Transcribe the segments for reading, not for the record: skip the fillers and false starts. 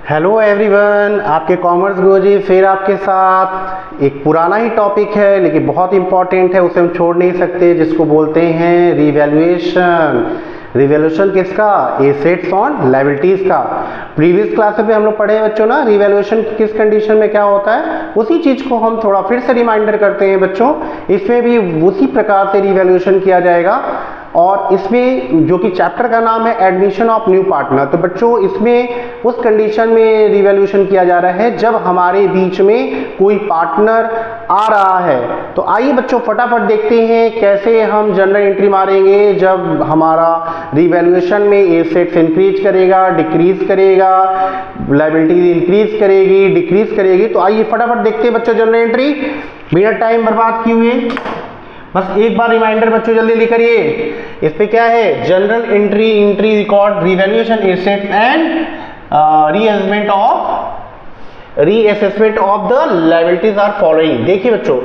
Hello everyone, आपके commerce गुरुजी फिर आपके साथ एक पुराना ही टॉपिक है लेकिन बहुत इंपॉर्टेंट है, उसे हम छोड़ नहीं सकते, जिसको बोलते हैं रिवैल्यूएशन। रिवैल्यूएशन किसका? एसेट्स ऑन लायबिलिटीज का। प्रीवियस क्लास में हम लोग पढ़े बच्चों ना, रिवैल्यूएशन किस कंडीशन में क्या होता है, उसी चीज को हम थोड़ा फिर से रिमाइंडर करते हैं बच्चों। इसमें भी उसी प्रकार से रिवैल्यूएशन किया जाएगा और इसमें जो कि चैप्टर का नाम है एडमिशन ऑफ न्यू पार्टनर। तो बच्चों इसमें उस कंडीशन में रिवैल्यूएशन किया जा रहा है जब हमारे बीच में कोई पार्टनर आ रहा है। तो आइए बच्चों फटाफट देखते हैं कैसे हम जनरल एंट्री मारेंगे जब हमारा रिवैल्यूएशन में एसेट्स इंक्रीज करेगा, डिक्रीज करेगा, लायबिलिटी इंक्रीज करेगी, डिक्रीज करेगी। तो आइए फटाफट देखते हैं बच्चों जनरल एंट्री, बिना टाइम बर्बाद किए हुए। बस एक बार रिमाइंडर बच्चों जल्दी लिख करिए। इस पे क्या है? General entry record revaluation assets and reassessment of the liabilities are following. देखिए बच्चों,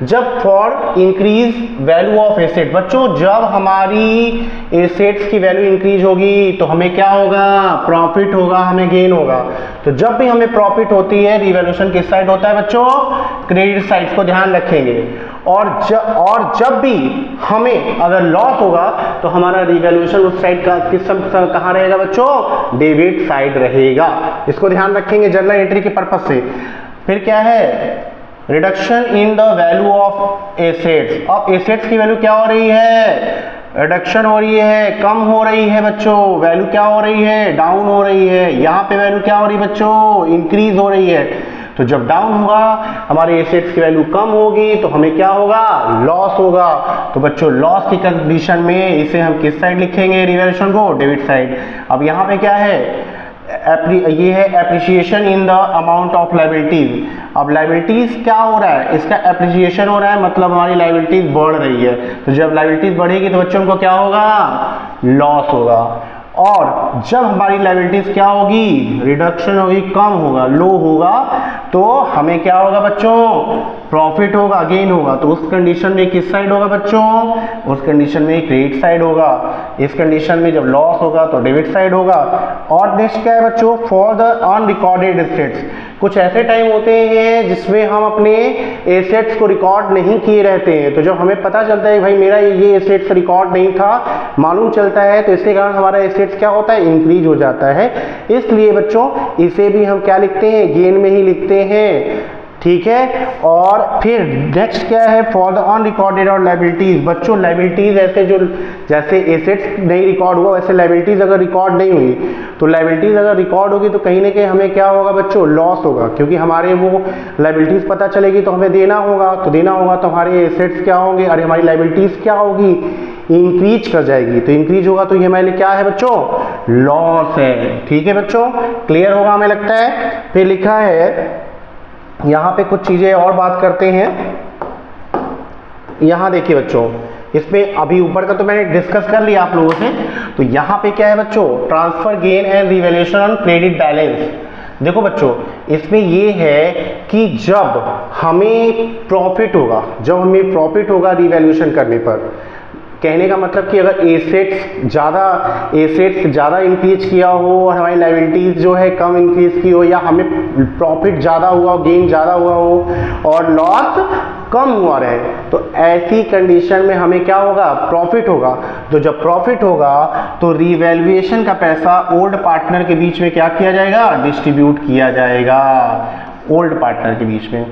जब for increase value of asset, बच्चों जब हमारी एसेट्स की वैल्यू इंक्रीज होगी तो हमें क्या होगा? प्रॉफिट होगा, हमें गेन होगा। तो जब भी हमें प्रॉफिट होती है, रिवैल्यूएशन किस साइड होता है बच्चों? क्रेडिट साइड को ध्यान रखेंगे। और जब भी हमें अगर लॉस होगा तो हमारा रिवैल्यूएशन उस साइड का कहाँ रहेगा बच्चों? डेबिट साइड रहेगा। इसको ध्यान रखेंगे जनरल एंट्री के पर्पस से। फिर क्या है? Reduction in the value of assets. अब एसेट्स की वैल्यू क्या हो रही है? रिडक्शन हो रही है, कम हो रही है बच्चों। वैल्यू क्या हो रही है? डाउन हो रही है। यहाँ पे वैल्यू क्या हो रही है बच्चों? इंक्रीज हो रही है। तो जब डाउन होगा, हमारे एसेट्स की वैल्यू कम होगी तो हमें क्या होगा? लॉस होगा। तो बच्चों लॉस की कंडीशन में इसे हम किस साइड लिखेंगे? रिवैल्यूएशन को डेबिट साइड। अब यहाँ पे क्या है? ये है appreciation in the amount of liabilities. अब लायबिलिटीज क्या हो रहा है? इसका एप्रिसिएशन हो रहा है, मतलब हमारी लायबिलिटीज बढ़ रही है। तो जब लायबिलिटीज बढ़ेगी तो बच्चों को क्या होगा? लॉस होगा। और जब हमारी लायबिलिटीज क्या होगी? रिडक्शन होगी, कम होगा, लो होगा, तो हमें क्या होगा बच्चों? प्रॉफिट होगा, गेन होगा। तो उस कंडीशन में किस साइड होगा बच्चों? उस कंडीशन में क्रेडिट साइड होगा। इस कंडीशन में जब लॉस होगा तो डेबिट साइड होगा। और नेक्स्ट क्या है बच्चों? For the unrecorded assets. कुछ ऐसे टाइम होते हैं जिसमें हम अपने एसेट्स को रिकॉर्ड नहीं किए रहते हैं। तो जब हमें पता चलता है भाई मेरा ये एसेट्स रिकॉर्ड नहीं था, मालूम चलता है, तो इसके कारण हमारा एसेट्स क्या होता है? इंक्रीज हो जाता है। इसलिए बच्चों इसे भी हम क्या लिखते हैं? गेन में ही लिखते हैं, ठीक है। और फिर नेक्स्ट क्या है? फॉर द अनरिकॉर्डेड और लायबिलिटीज। बच्चों लायबिलिटीज ऐसे जो जैसे एसेट्स नहीं रिकॉर्ड हुआ वैसे लायबिलिटीज अगर रिकॉर्ड नहीं हुई, तो लायबिलिटीज अगर रिकॉर्ड होगी तो कहीं ना कहीं हमें क्या होगा बच्चों? लॉस होगा, क्योंकि हमारे वो लायबिलिटीज पता चलेगी तो हमें देना होगा, तो देना होगा तो हमारे एसेट्स क्या होंगे? अरे हमारी लायबिलिटीज क्या होगी? इंक्रीज कर जाएगी। तो इंक्रीज होगा तो ये हमारे लिए क्या है बच्चों? लॉस है। ठीक है बच्चों, क्लियर होगा हमें लगता है। फिर लिखा है यहाँ पे कुछ चीजें और बात करते हैं। यहाँ देखिए बच्चों, इसमें अभी ऊपर का तो मैंने डिस्कस कर लिया आप लोगों से। तो यहाँ पे क्या है बच्चों? Transfer gain and revaluation on credit balance. देखो बच्चों, इसमें ये है कि जब हमें प्रॉफिट होगा रिवैल्यूएशन करने पर, कहने का मतलब कि अगर एसेट्स ज़्यादा इंक्रीज किया हो और हमारी लायबिलिटीज जो है कम इंक्रीज की हो, या हमें प्रॉफिट ज़्यादा हुआ हो, गेन ज़्यादा हुआ हो और लॉस कम हुआ रहे, तो ऐसी कंडीशन में हमें क्या होगा? प्रॉफिट होगा। तो जब प्रॉफिट होगा तो रिवैल्यूएशन का पैसा ओल्ड पार्टनर के बीच में क्या किया जाएगा? डिस्ट्रीब्यूट किया जाएगा ओल्ड पार्टनर के बीच में।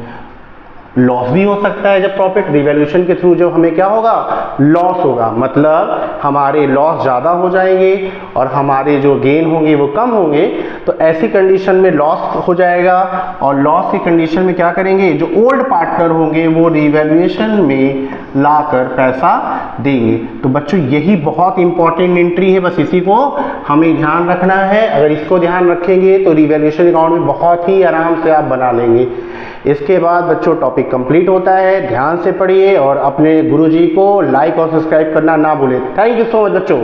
लॉस भी हो सकता है जब प्रॉफिट, रिवैल्यूएशन के थ्रू जब हमें क्या होगा? लॉस होगा, मतलब हमारे लॉस ज़्यादा हो जाएंगे और हमारे जो गेन होंगे वो कम होंगे। तो ऐसी कंडीशन में लॉस हो जाएगा, और लॉस की कंडीशन में क्या करेंगे? जो ओल्ड पार्टनर होंगे वो रिवैल्यूएशन में लाकर पैसा देंगे। तो बच्चों यही बहुत इंपॉर्टेंट एंट्री है, बस इसी को हमें ध्यान रखना है। अगर इसको ध्यान रखेंगे तो रिवैल्यूएशन अकाउंट में बहुत ही आराम से आप बना लेंगे। इसके बाद बच्चों टॉपिक कंप्लीट होता है। ध्यान से पढ़िए और अपने गुरुजी को लाइक और सब्सक्राइब करना ना भूलें। थैंक यू सो मच बच्चों।